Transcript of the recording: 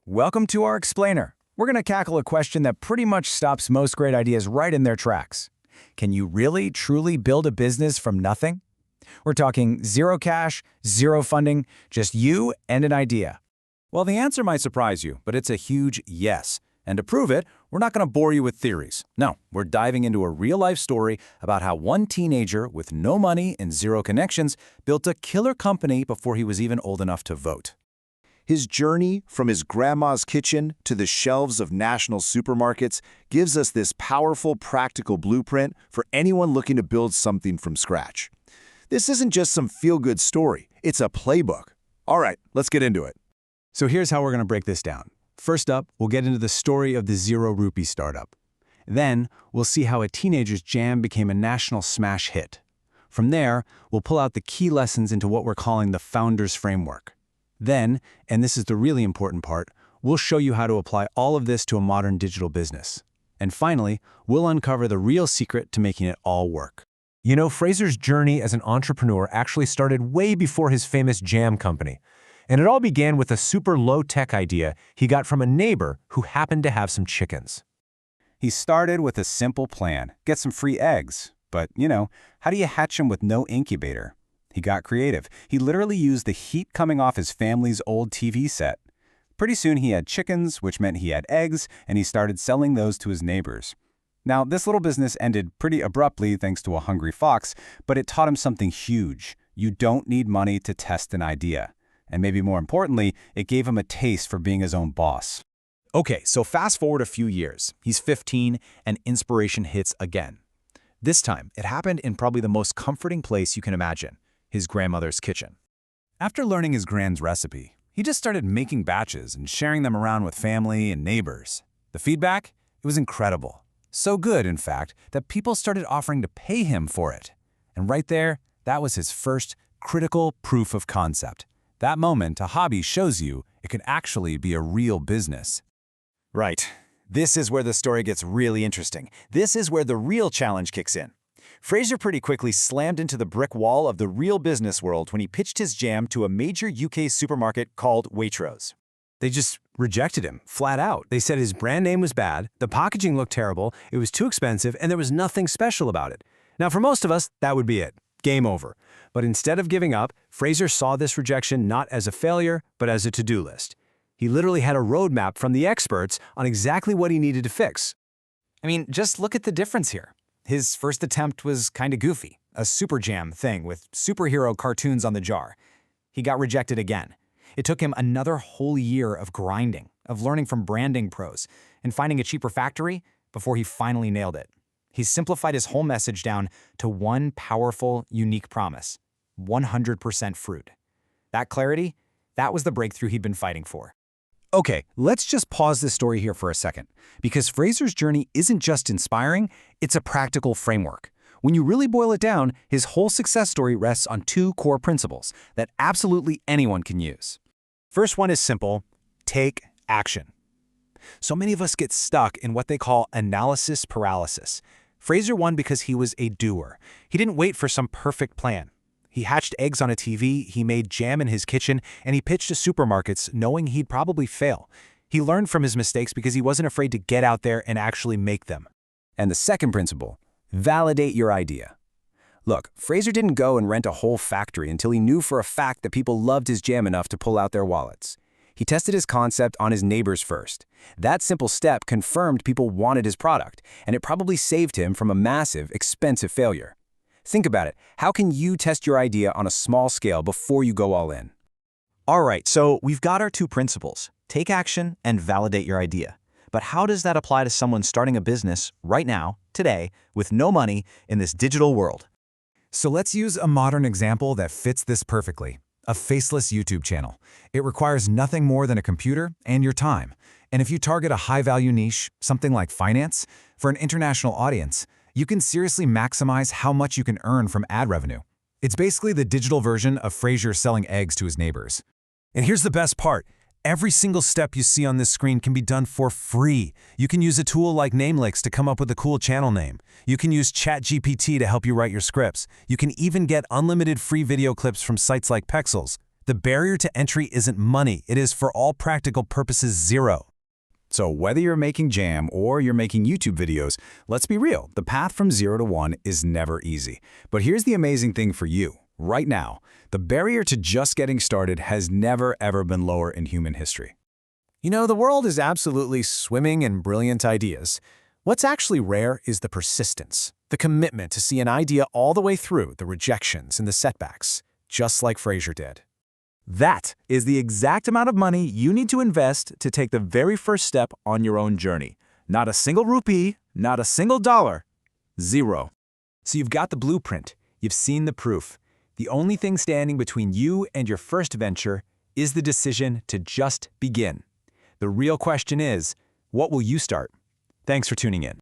Welcome to our explainer. We're going to tackle a question that pretty much stops most great ideas right in their tracks. Can you really, truly build a business from nothing? We're talking zero cash, zero funding, just you and an idea. Well, the answer might surprise you, but it's a huge yes. And to prove it, we're not going to bore you with theories. No, we're diving into a real-life story about how one teenager with no money and zero connections built a killer company before he was even old enough to vote. His journey from his grandma's kitchen to the shelves of national supermarkets gives us this powerful, practical blueprint for anyone looking to build something from scratch. This isn't just some feel-good story, it's a playbook. All right, let's get into it. So here's how we're going to break this down. First up, we'll get into the story of the Zero Rupee startup. Then, we'll see how a teenager's jam became a national smash hit. From there, we'll pull out the key lessons into what we're calling the Founder's Framework. Then, and this is the really important part, we'll show you how to apply all of this to a modern digital business. And finally, we'll uncover the real secret to making it all work. You know, Fraser's journey as an entrepreneur actually started way before his famous jam company. And it all began with a super low-tech idea he got from a neighbor who happened to have some chickens. He started with a simple plan, get some free eggs. But, how do you hatch them with no incubator? He got creative. He literally used the heat coming off his family's old TV set. Pretty soon he had chickens, which meant he had eggs, and he started selling those to his neighbors. Now, this little business ended pretty abruptly thanks to a hungry fox, but it taught him something huge. You don't need money to test an idea. And maybe more importantly, it gave him a taste for being his own boss. Okay, so fast forward a few years. He's 15 and inspiration hits again. This time, it happened in probably the most comforting place you can imagine, his grandmother's kitchen. After learning his grand's recipe, he just started making batches and sharing them around with family and neighbors. The feedback? It was incredible. So good, in fact, that people started offering to pay him for it. And right there, that was his first critical proof of concept. That moment, a hobby shows you it can actually be a real business. Right. This is where the story gets really interesting. This is where the real challenge kicks in. Fraser pretty quickly slammed into the brick wall of the real business world when he pitched his jam to a major UK supermarket called Waitrose. They just rejected him, flat out. They said his brand name was bad, the packaging looked terrible, it was too expensive, and there was nothing special about it. Now, for most of us, that would be it. Game over. But instead of giving up, Fraser saw this rejection not as a failure, but as a to-do list. He literally had a roadmap from the experts on exactly what he needed to fix. I mean, just look at the difference here. His first attempt was kind of goofy, a super jam thing with superhero cartoons on the jar. He got rejected again. It took him another whole year of grinding, of learning from branding pros, and finding a cheaper factory before he finally nailed it. He simplified his whole message down to one powerful, unique promise: 100% fruit. That clarity, that was the breakthrough he'd been fighting for. Okay, let's just pause this story here for a second, because Fraser's journey isn't just inspiring, it's a practical framework. When you really boil it down, his whole success story rests on two core principles that absolutely anyone can use. First one is simple: take action. So many of us get stuck in what they call analysis paralysis. Fraser won because he was a doer. He didn't wait for some perfect plan. He hatched eggs on a TV, he made jam in his kitchen, and he pitched to supermarkets knowing he'd probably fail. He learned from his mistakes because he wasn't afraid to get out there and actually make them. And the second principle: validate your idea. Look, Fraser didn't go and rent a whole factory until he knew for a fact that people loved his jam enough to pull out their wallets. He tested his concept on his neighbors first. That simple step confirmed people wanted his product, and it probably saved him from a massive, expensive failure. Think about it. How can you test your idea on a small scale before you go all in? All right, so we've got our two principles: take action and validate your idea. But how does that apply to someone starting a business right now, today, with no money in this digital world? So let's use a modern example that fits this perfectly: a faceless YouTube channel. It requires nothing more than a computer and your time. And if you target a high-value niche, something like finance, for an international audience, you can seriously maximize how much you can earn from ad revenue. It's basically the digital version of Fraser selling eggs to his neighbors. And here's the best part. Every single step you see on this screen can be done for free. You can use a tool like Namelix to come up with a cool channel name. You can use ChatGPT to help you write your scripts. You can even get unlimited free video clips from sites like Pexels. The barrier to entry isn't money. It is, for all practical purposes, zero. So whether you're making jam or you're making YouTube videos, let's be real, the path from 0 to 1 is never easy. But here's the amazing thing for you. Right now, the barrier to just getting started has never, ever been lower in human history. You know, the world is absolutely swimming in brilliant ideas. What's actually rare is the persistence, the commitment to see an idea all the way through the rejections and the setbacks, just like Fraser did. That is the exact amount of money you need to invest to take the very first step on your own journey. Not a single rupee, not a single dollar. Zero. So you've got the blueprint. You've seen the proof. The only thing standing between you and your first venture is the decision to just begin. The real question is, what will you start? Thanks for tuning in.